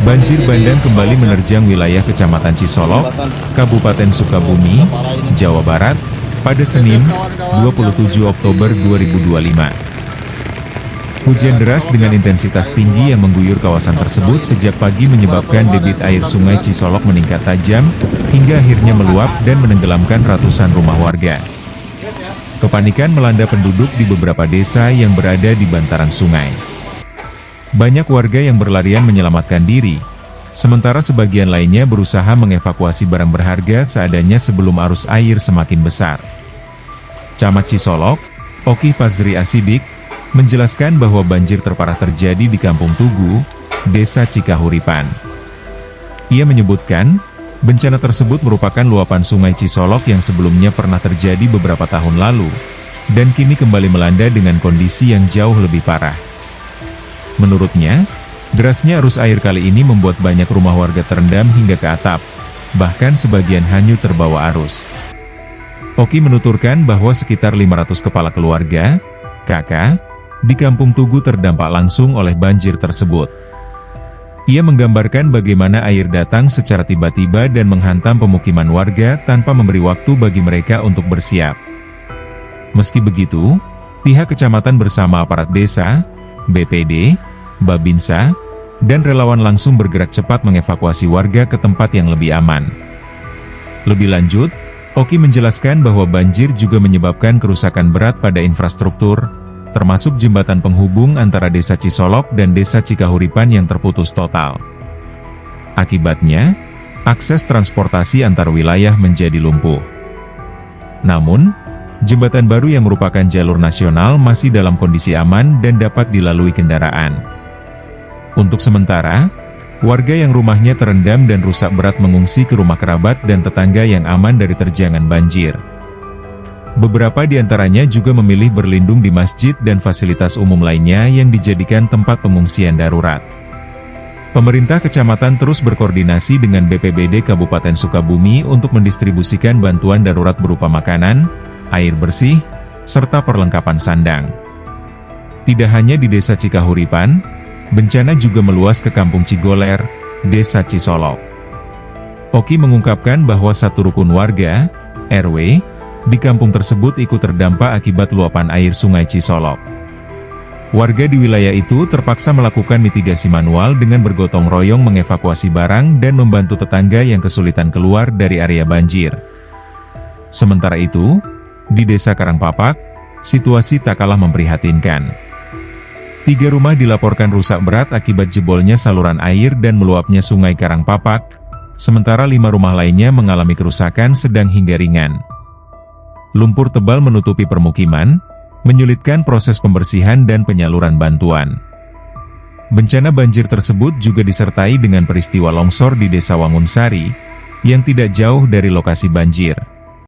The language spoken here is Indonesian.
Banjir bandang kembali menerjang wilayah Kecamatan Cisolok, Kabupaten Sukabumi, Jawa Barat, pada Senin, 27 Oktober 2025. Hujan deras dengan intensitas tinggi yang mengguyur kawasan tersebut sejak pagi menyebabkan debit air Sungai Cisolok meningkat tajam, hingga akhirnya meluap dan menenggelamkan ratusan rumah warga. Kepanikan melanda penduduk di beberapa desa yang berada di bantaran sungai. Banyak warga yang berlarian menyelamatkan diri, sementara sebagian lainnya berusaha mengevakuasi barang berharga seadanya sebelum arus air semakin besar. Camat Cisolok, Oki Pazri Asidik, menjelaskan bahwa banjir terparah terjadi di Kampung Tugu, Desa Cikahuripan. Ia menyebutkan, bencana tersebut merupakan luapan Sungai Cisolok yang sebelumnya pernah terjadi beberapa tahun lalu, dan kini kembali melanda dengan kondisi yang jauh lebih parah. Menurutnya, derasnya arus air kali ini membuat banyak rumah warga terendam hingga ke atap, bahkan sebagian hanyut terbawa arus. Oki menuturkan bahwa sekitar 500 kepala keluarga, KK, di Kampung Tugu terdampak langsung oleh banjir tersebut. Ia menggambarkan bagaimana air datang secara tiba-tiba dan menghantam pemukiman warga tanpa memberi waktu bagi mereka untuk bersiap. Meski begitu, pihak kecamatan bersama aparat desa, BPD, Babinsa, dan relawan langsung bergerak cepat mengevakuasi warga ke tempat yang lebih aman. Lebih lanjut, Oki menjelaskan bahwa banjir juga menyebabkan kerusakan berat pada infrastruktur, termasuk jembatan penghubung antara Desa Cisolok dan Desa Cikahuripan yang terputus total. Akibatnya, akses transportasi antar wilayah menjadi lumpuh. Namun, jembatan baru yang merupakan jalur nasional masih dalam kondisi aman dan dapat dilalui kendaraan. Untuk sementara, warga yang rumahnya terendam dan rusak berat mengungsi ke rumah kerabat dan tetangga yang aman dari terjangan banjir. Beberapa di antaranya juga memilih berlindung di masjid dan fasilitas umum lainnya yang dijadikan tempat pengungsian darurat. Pemerintah kecamatan terus berkoordinasi dengan BPBD Kabupaten Sukabumi untuk mendistribusikan bantuan darurat berupa makanan, air bersih, serta perlengkapan sandang. Tidak hanya di Desa Cikahuripan, bencana juga meluas ke Kampung Cigoler, Desa Cisolok. Oki mengungkapkan bahwa satu rukun warga, RW, di kampung tersebut ikut terdampak akibat luapan air Sungai Cisolok. Warga di wilayah itu terpaksa melakukan mitigasi manual dengan bergotong royong mengevakuasi barang dan membantu tetangga yang kesulitan keluar dari area banjir. Sementara itu, di Desa Karangpapak, situasi tak kalah memprihatinkan. 3 rumah dilaporkan rusak berat akibat jebolnya saluran air dan meluapnya Sungai Karangpapak, sementara 5 rumah lainnya mengalami kerusakan sedang hingga ringan. Lumpur tebal menutupi permukiman, menyulitkan proses pembersihan dan penyaluran bantuan. Bencana banjir tersebut juga disertai dengan peristiwa longsor di Desa Wangunsari, yang tidak jauh dari lokasi banjir.